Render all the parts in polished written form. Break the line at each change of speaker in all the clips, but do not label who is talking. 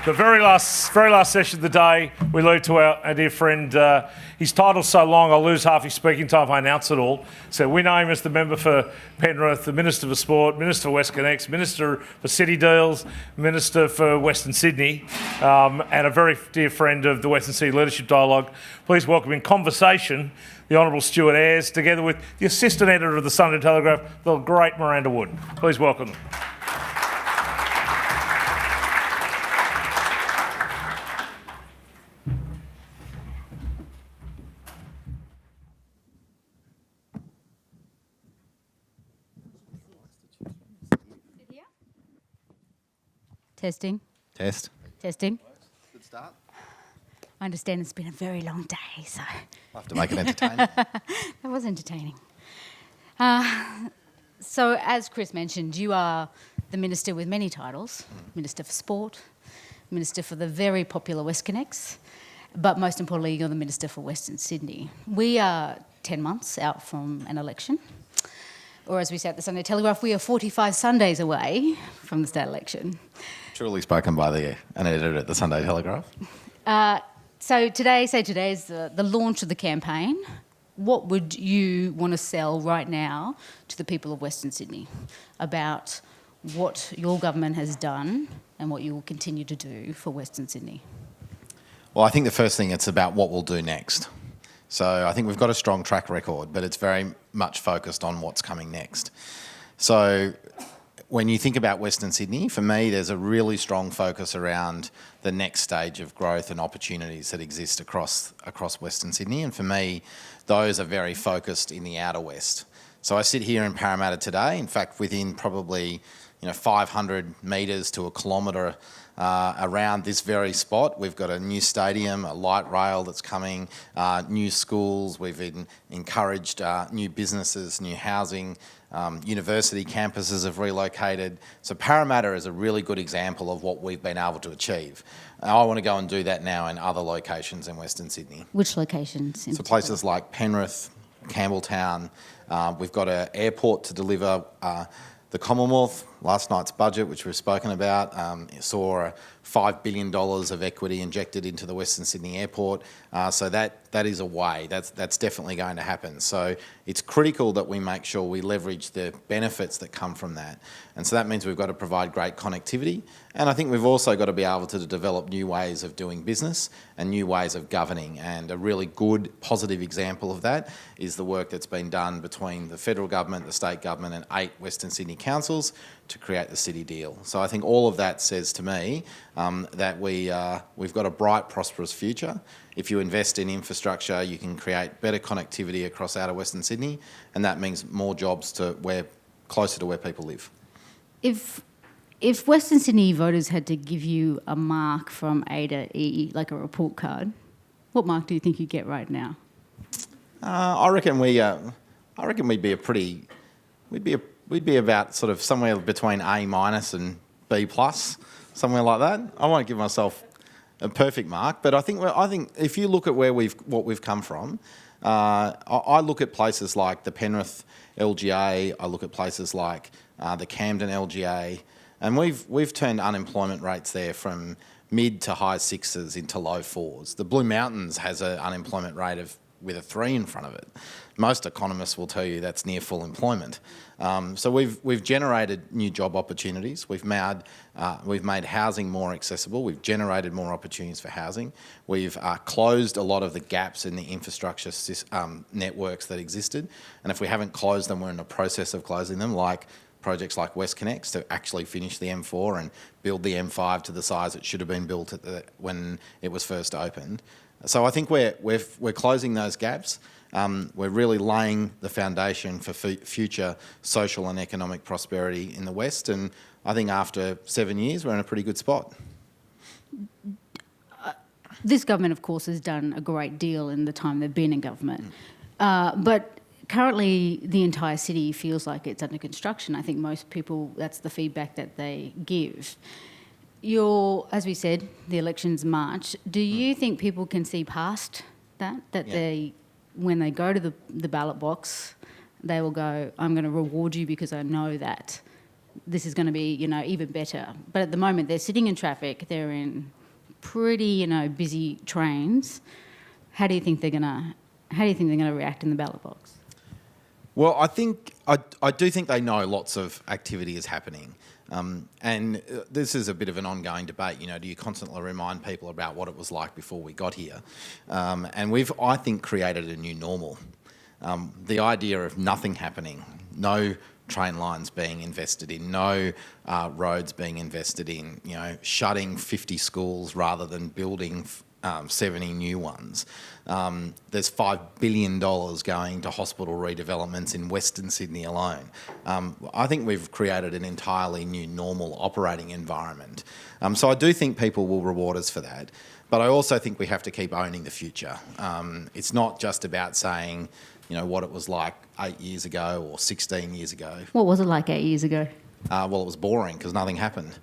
The very last session of the day, we leave to our dear friend. His title's so long, I'll lose half his speaking time if I announce it all. So we know him as the member for Penrith, the Minister for Sport, Minister for WestConnex, Minister for City Deals, Minister for Western Sydney, and a very dear friend of the Western City Leadership Dialogue. Please welcome in conversation the Honourable Stuart Ayres, together with the Assistant Editor of the Sunday Telegraph, the great Miranda Wood. Please welcome them.
Testing. Testing.
Good start.
I understand it's been a very long day, so...
I'll have to make it entertaining.
That was entertaining. So, as Chris mentioned, you are the Minister with many titles. Minister for Sport, Minister for the very popular WestConnex, but most importantly, you're the Minister for Western Sydney. We are 10 months out from an election. Or as we say at the Sunday Telegraph, we are 45 Sundays away from the state election.
Truly spoken by an editor at the Sunday Telegraph.
So today is the launch of the campaign. What would you want to sell right now to the people of Western Sydney about what your government has done and what you will continue to do for Western Sydney?
Well, I think the first thing, it's about what we'll do next. So I think we've got a strong track record, but it's very much focused on what's coming next. So when you think about Western Sydney, for me, there's a really strong focus around the next stage of growth and opportunities that exist across Western Sydney. And for me, those are very focused in the outer west. So I sit here in Parramatta today, in fact, within probably 500 metres to a kilometre around this very spot. We've got a new stadium, a light rail that's coming, new schools. We've encouraged new businesses, new housing. University campuses have relocated. So Parramatta is a really good example of what we've been able to achieve. I want to go and do that now in other locations in Western Sydney.
Which locations?
So places like Penrith, Campbelltown. We've got an airport to deliver the Commonwealth. Last night's budget, which we've spoken about, saw $5 billion of equity injected into the Western Sydney Airport. So that is a way. That's definitely going to happen. So it's critical that we make sure we leverage the benefits that come from that. And so that means we've got to provide great connectivity. And I think we've also got to be able to develop new ways of doing business and new ways of governing. And a really good, positive example of that is the work that's been done between the federal government, the state government and 8 Western Sydney councils to create the city deal. So I think all of that says to me that we've got a bright, prosperous future. If you invest in infrastructure, you can create better connectivity across outer Western Sydney, and that means more jobs closer to where people live.
If Western Sydney voters had to give you a mark from A to E, like a report card, what mark do you think you'd get right now?
I reckon we'd be about sort of somewhere between A- and B+, somewhere like that. I won't give myself a perfect mark, but I think if you look at what we've come from, I look at places like the Penrith LGA, I look at places like the Camden LGA, and we've turned unemployment rates there from mid to high 6s into low 4s. The Blue Mountains has an unemployment rate with a 3 in front of it. Most economists will tell you that's near full employment. So we've generated new job opportunities. We've made housing more accessible. We've generated more opportunities for housing. We've closed a lot of the gaps in the infrastructure networks that existed. And if we haven't closed them, we're in the process of closing them, like projects like WestConnex to actually finish the M4 and build the M5 to the size it should have been built when it was first opened. So I think we're closing those gaps. We're really laying the foundation for future social and economic prosperity in the West, and I think after 7 years we're in a pretty good spot.
This government, of course, has done a great deal in the time they've been in government, but currently the entire city feels like it's under construction. I think most people, that's the feedback that they give. As we said, the election's March. Do you think people can see past that? When they go to the ballot box, they will go, I'm going to reward you because I know that this is going to be, even better. But at the moment, they're sitting in traffic. They're in pretty, busy trains. How do you think they're going to react in the ballot box?
Well, I do think they know lots of activity is happening. And this is a bit of an ongoing debate. Do you constantly remind people about what it was like before we got here? And we've, I think, created a new normal. The idea of nothing happening, no train lines being invested in, no roads being invested in, shutting 50 schools rather than building 70 new ones. There's $5 billion going to hospital redevelopments in Western Sydney alone. I think we've created an entirely new normal operating environment. So I do think people will reward us for that. But I also think we have to keep owning the future. It's not just about saying, what it was like 8 years ago or 16 years ago.
What was it like 8 years ago?
Well, it was boring because nothing happened.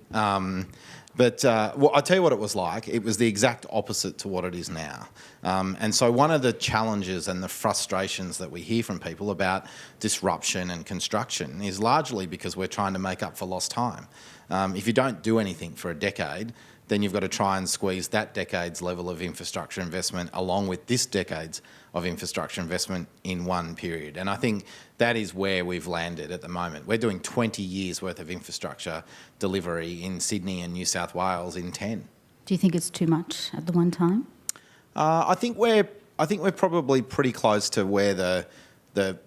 But I'll tell you what it was like. It was the exact opposite to what it is now. And so one of the challenges and the frustrations that we hear from people about disruption and construction is largely because we're trying to make up for lost time. If you don't do anything for a decade, then you've got to try and squeeze that decade's level of infrastructure investment along with this decade's of infrastructure investment in one period. And I think that is where we've landed at the moment. We're doing 20 years worth of infrastructure delivery in Sydney and New South Wales in 10.
Do you think it's too much at the one time?
I think we're probably pretty close to where the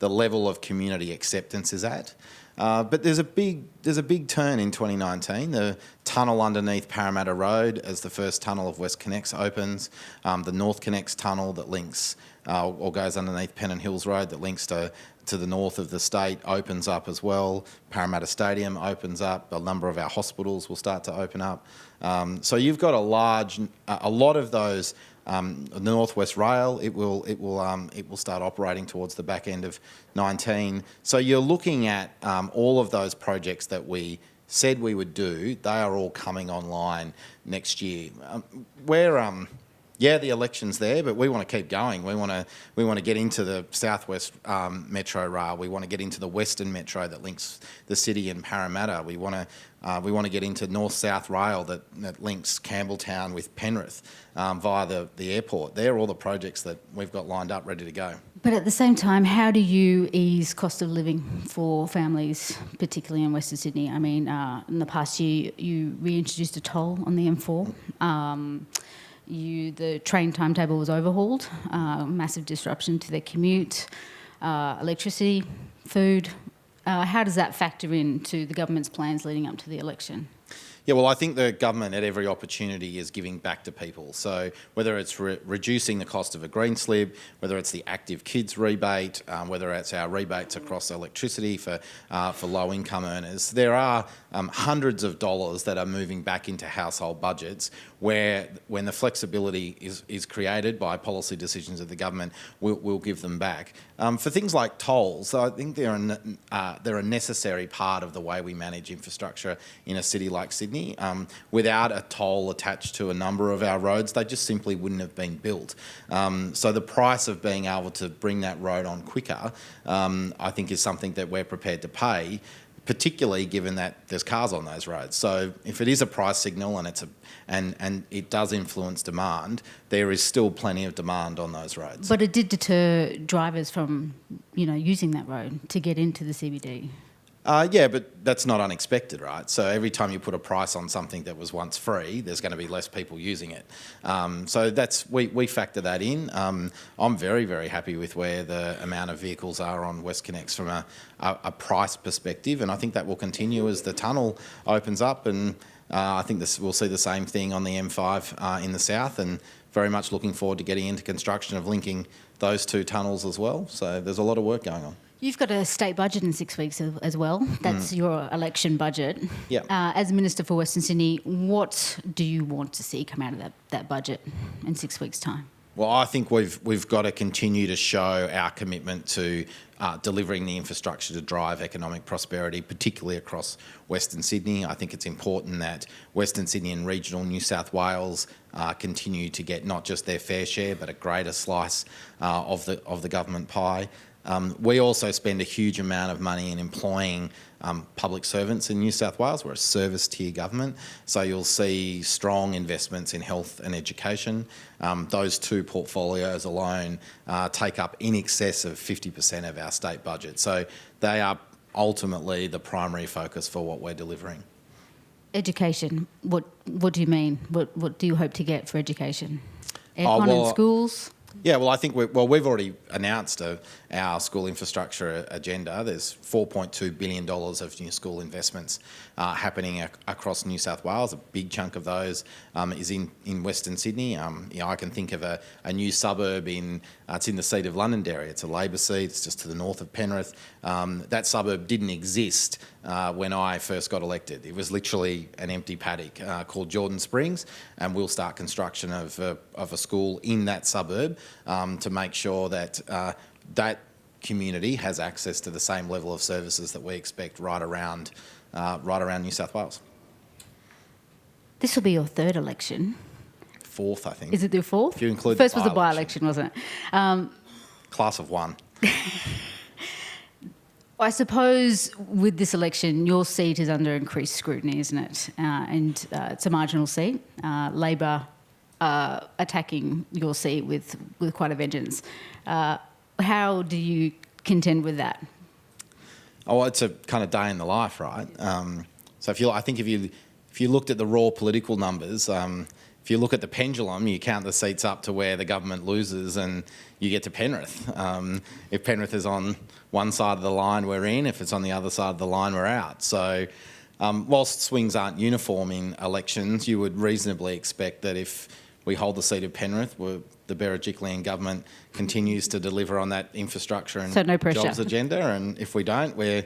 level of community acceptance is at. But there's a big turn in 2019. The tunnel underneath Parramatta Road, as the first tunnel of WestConnex opens, the NorthConnex tunnel that links or goes underneath Pennant Hills Road that links to the north of the state opens up as well. Parramatta Stadium opens up. A number of our hospitals will start to open up. So you've got a lot of those. The North West Rail, it will start operating towards the back end of 19. So you're looking at all of those projects that we said we would do. They are all coming online next year. The election's there, but we want to keep going. We want to get into the Southwest Metro Rail. We want to get into the Western Metro that links the city and Parramatta. We want to get into North-South Rail that links Campbelltown with Penrith via the airport. They're all the projects that we've got lined up, ready to go.
But at the same time, how do you ease cost of living for families, particularly in Western Sydney? I mean, in the past year, you reintroduced a toll on the M4. The train timetable was overhauled, massive disruption to their commute, electricity, food. How does that factor into the government's plans leading up to the election?
Yeah, well, I think the government at every opportunity is giving back to people. So whether it's reducing the cost of a green slip, whether it's the active kids rebate, whether it's our rebates across electricity for low-income earners, there are hundreds of dollars that are moving back into household budgets where, when the flexibility is created by policy decisions of the government, we'll give them back. For things like tolls, I think they're a necessary part of the way we manage infrastructure in a city like Sydney. Without a toll attached to a number of our roads, they just simply wouldn't have been built. So the price of being able to bring that road on quicker, I think, is something that we're prepared to pay, particularly given that there's cars on those roads. So if it is a price signal and it does influence demand, there is still plenty of demand on those roads.
But it did deter drivers from, using that road to get into the CBD.
Yeah, but that's not unexpected, right? So every time you put a price on something that was once free, there's going to be less people using it. So we factor that in. I'm very, very happy with where the amount of vehicles are on WestConnex from a price perspective, and I think that will continue as the tunnel opens up, and I think we'll see the same thing on the M5 in the south, and very much looking forward to getting into construction of linking those two tunnels as well. So there's a lot of work going on.
You've got a state budget in 6 weeks as well. That's your election budget.
Yeah.
As Minister for Western Sydney, what do you want to see come out of that budget in 6 weeks' time?
Well, I think we've got to continue to show our commitment to delivering the infrastructure to drive economic prosperity, particularly across Western Sydney. I think it's important that Western Sydney and regional New South Wales continue to get not just their fair share, but a greater slice of the government pie. We also spend a huge amount of money in employing public servants in New South Wales. We're a service tier government, so you'll see strong investments in health and education. Those two portfolios alone take up in excess of 50% of our state budget. So they are ultimately the primary focus for what we're delivering.
Education. What do you mean? What do you hope to get for education? Aircon in schools?
Yeah, well, I think we've already announced our school infrastructure agenda. There's $4.2 billion of new school investments happening across New South Wales. A big chunk of those is in Western Sydney. I can think of a new suburb it's in the seat of Londonderry. It's a Labor seat. It's just to the north of Penrith. That suburb didn't exist when I first got elected. It was literally an empty paddock called Jordan Springs, and we'll start construction of a school in that suburb to make sure that that community has access to the same level of services that we expect right around New South Wales.
This will be your third election.
Fourth, I think.
Is it your fourth?
If you include
First
the
was a by-election, wasn't it?
Class of one.
I suppose with this election, your seat is under increased scrutiny, isn't it? And it's a marginal seat. Labor attacking your seat with quite a vengeance. How do you contend with that?
Oh, well, it's a kind of day in the life, right? So if you looked at the raw political numbers, if you look at the pendulum, you count the seats up to where the government loses and you get to Penrith. If Penrith is on one side of the line, we're in. If it's on the other side of the line, we're out. So whilst swings aren't uniform in elections, you would reasonably expect that if we hold the seat of Penrith, the Berejiklian government continues to deliver on that infrastructure and jobs agenda. And if we don't, we're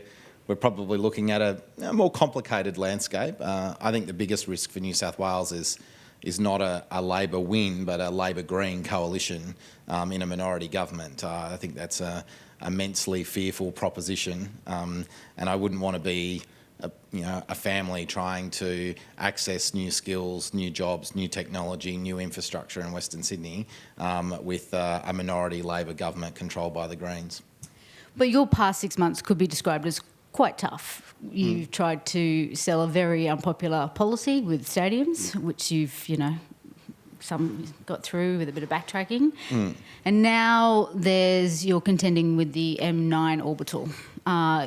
probably looking at a more complicated landscape. I think the biggest risk for New South Wales is not a Labor win, but a Labor-Green coalition in a minority government. I think that's a immensely fearful proposition, and I wouldn't want to be a family trying to access new skills, new jobs, new technology, new infrastructure in Western Sydney with a minority Labor government controlled by the Greens.
But your past 6 months could be described as quite tough. You've tried to sell a very unpopular policy with stadiums, which you've, some got through with a bit of backtracking. And now you're contending with the M9 orbital.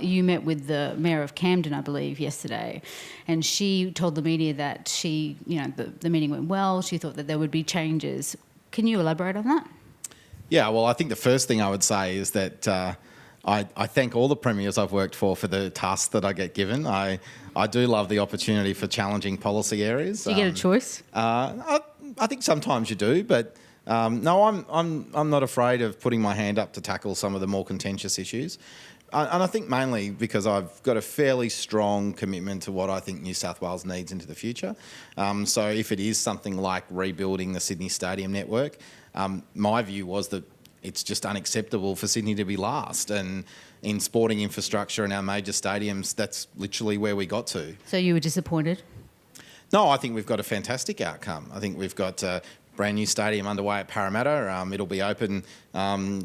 You met with the Mayor of Camden, I believe, yesterday, and she told the media that the meeting went well. She thought that there would be changes. Can you elaborate on that?
Yeah, well, I think the first thing I would say is that I thank all the premiers I've worked for the tasks that I get given. I do love the opportunity for challenging policy areas.
Do you get a choice?
I think sometimes you do, but no, I'm not afraid of putting my hand up to tackle some of the more contentious issues. And I think mainly because I've got a fairly strong commitment to what I think New South Wales needs into the future. So if it is something like rebuilding the Sydney Stadium network, my view was that it's just unacceptable for Sydney to be last. And in sporting infrastructure in our major stadiums, that's literally where we got to.
So you were disappointed?
No, I think we've got a fantastic outcome. I think we've got a brand new stadium underway at Parramatta. It'll be open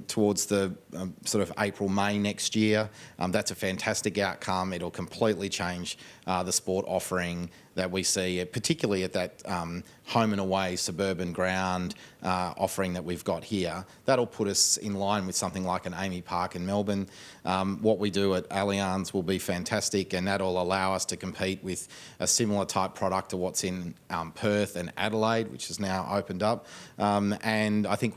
towards the sort of April, May next year. That's a fantastic outcome. It'll completely change the sport offering that we see, particularly at that home and away suburban ground offering that we've got here. That'll put us in line with something like an Amy Park in Melbourne. What we do at Allianz will be fantastic, and that'll allow us to compete with a similar type product to what's in Perth and Adelaide, which is now opened up. And I think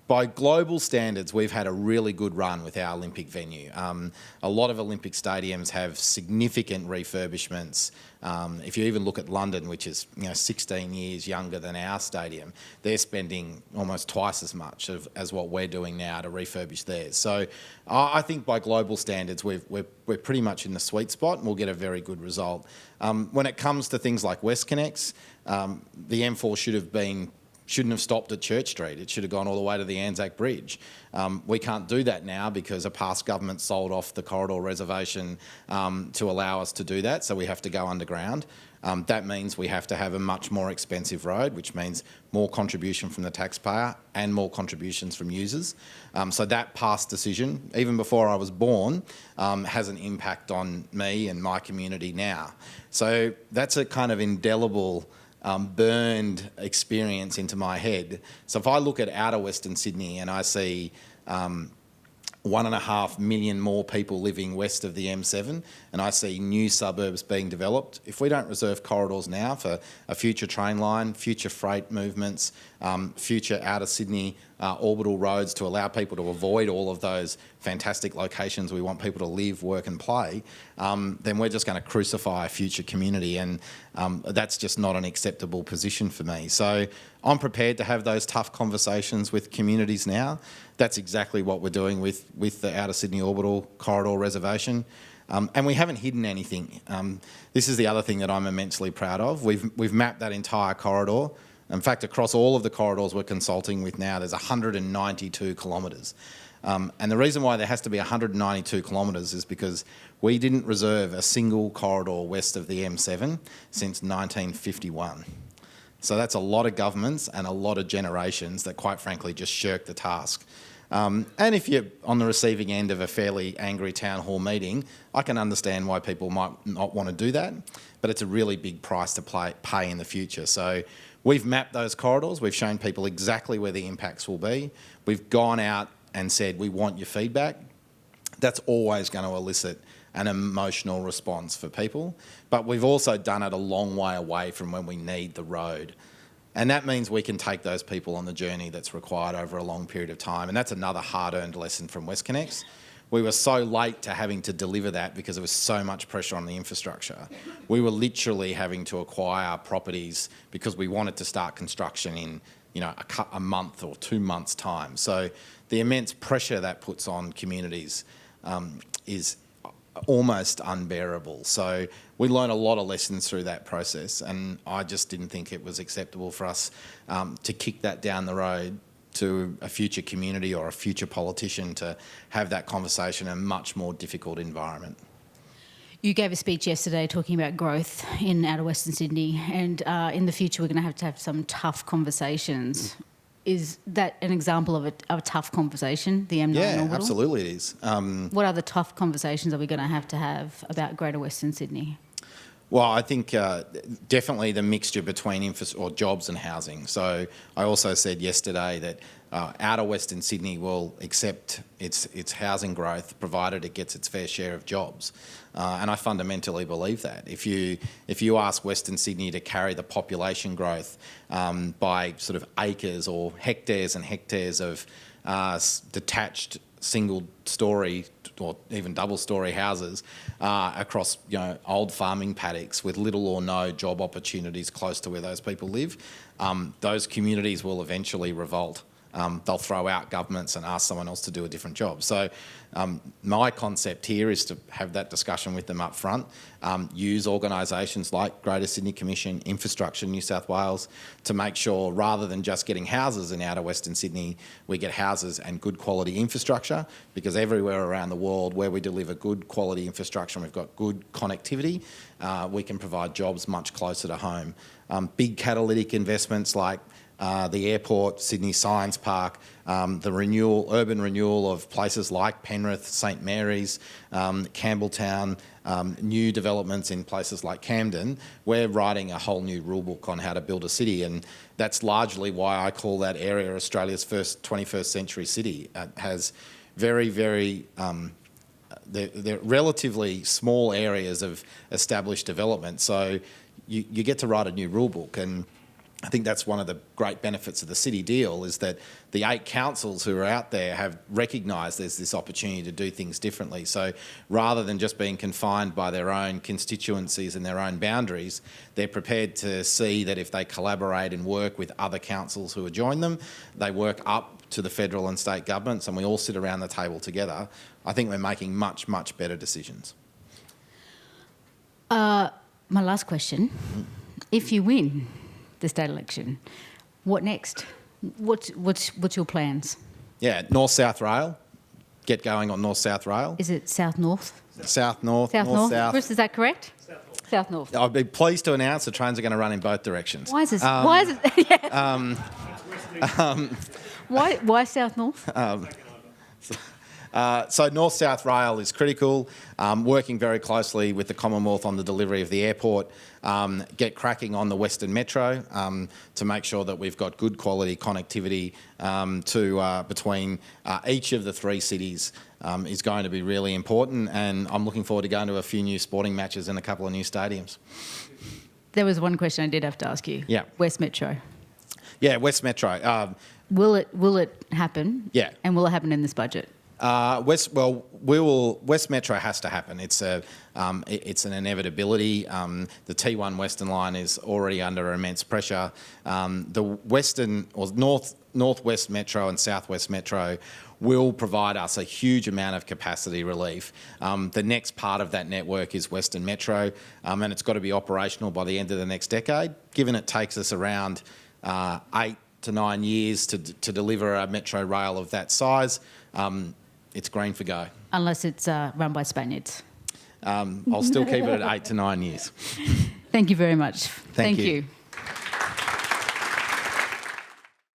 by global standards, we've had a really good run with our Olympic venue. A lot of Olympic stadiums have significant refurbishments. If you even look at London, which is 16 years younger than our stadium, they're spending almost twice as much as what we're doing now to refurbish theirs. So I think by global standards, we're pretty much in the sweet spot, and we'll get a very good result. When it comes to things like WestConnex, the M4 shouldn't have stopped at Church Street. It should have gone all the way to the Anzac Bridge. We can't do that now because a past government sold off the corridor reservation to allow us to do that, so we have to go underground. That means we have to have a much more expensive road, which means more contribution from the taxpayer and more contributions from users. So that past decision, even before I was born, has an impact on me and my community now. So that's a kind of indelible, burned experience into my head. So if I look at outer Western Sydney and I see 1.5 million more people living west of the M7, and I see new suburbs being developed. If we don't reserve corridors now for a future train line, future freight movements, future outer Sydney orbital roads to allow people to avoid all of those fantastic locations we want people to live, work and play, then we're just going to crucify a future community, and that's just not an acceptable position for me. So I'm prepared to have those tough conversations with communities now. That's exactly what we're doing with the Outer Sydney Orbital Corridor Reservation. And we haven't hidden anything. This is the other thing that I'm immensely proud of. We've mapped that entire corridor. In fact, across all of the corridors we're consulting with now, there's 192 kilometres. And the reason why there has to be 192 kilometres is because we didn't reserve a single corridor west of the M7 since 1951. So that's a lot of governments and a lot of generations that quite frankly just shirk the task. And if you're on the receiving end of a fairly angry town hall meeting, I can understand why people might not want to do that, but it's a really big price to pay in the future. So we've mapped those corridors, we've shown people exactly where the impacts will be. We've gone out and said, we want your feedback. That's always going to elicit an emotional response for people, but we've also done it a long way away from when we need the road. And that means we can take those people on the journey that's required over a long period of time. And that's another hard-earned lesson from WestConnex. We were so late to having to deliver that because there was so much pressure on the infrastructure. We were literally having to acquire properties because we wanted to start construction in, a month or 2 months' time. So the immense pressure that puts on communities is almost unbearable. So we learned a lot of lessons through that process, and I just didn't think it was acceptable for us to kick that down the road to a future community or a future politician to have that conversation in a much more difficult environment.
You gave a speech yesterday talking about growth in outer Western Sydney, and in the future we're going to have some tough conversations. Is that an example of a tough conversation, the M9
Yeah,
orbital?
absolutely it is.
What other tough conversations are we going to have about Greater Western Sydney?
Well, I think definitely the mixture between jobs and housing. So I also said yesterday that outer Western Sydney will accept its housing growth provided it gets its fair share of jobs. And I fundamentally believe that. If you ask Western Sydney to carry the population growth by sort of acres or hectares and hectares of detached single-storey or even double-storey houses across old farming paddocks with little or no job opportunities close to where those people live, those communities will eventually revolt. They'll throw out governments and ask someone else to do a different job. So my concept here is to have that discussion with them up front, use organisations like Greater Sydney Commission, Infrastructure New South Wales to make sure rather than just getting houses in outer Western Sydney, we get houses and good quality infrastructure, because everywhere around the world where we deliver good quality infrastructure and we've got good connectivity, we can provide jobs much closer to home. Big catalytic investments like the airport, Sydney Science Park, the urban renewal of places like Penrith, St Mary's, Campbelltown, new developments in places like Camden. We're writing a whole new rule book on how to build a city, and that's largely why I call that area Australia's first 21st century city. It has very, very they're relatively small areas of established development, so you get to write a new rule book. And I think that's one of the great benefits of the city deal, is that the 8 councils who are out there have recognised there's this opportunity to do things differently. So rather than just being confined by their own constituencies and their own boundaries, they're prepared to see that if they collaborate and work with other councils who have joined them, they work up to the federal and state governments and we all sit around the table together. I think we're making much, much better decisions.
My last question. If you win the state election, what next? What's your plans?
Yeah, North-South Rail. Get going on North-South Rail.
Is it south-north?
South-north,
South-north?
north-south.
Bruce, is that correct? South North.
I'd be pleased to announce the trains are going to run in both directions.
Why is this? Why is it? Why South North?
So North-South Rail is critical, working very closely with the Commonwealth on the delivery of the airport, get cracking on the Western Metro to make sure that we've got good quality connectivity between each of the three cities is going to be really important, and I'm looking forward to going to a few new sporting matches and a couple of new stadiums.
There was one question I did have to ask you.
Yeah.
West Metro.
Yeah, West Metro.
Will it happen?
Yeah.
And will it happen in this budget?
West Metro has to happen. It's an inevitability. The T1 Western Line is already under immense pressure. The Western or Northwest Metro and Southwest Metro will provide us a huge amount of capacity relief. The next part of that network is Western Metro, and it's got to be operational by the end of the next decade. Given it takes us around 8 to 9 years to deliver a metro rail of that size, it's green for go.
Unless it's run by Spaniards.
I'll still keep it at 8 to 9 years.
Thank you very much.
Thank you.
you.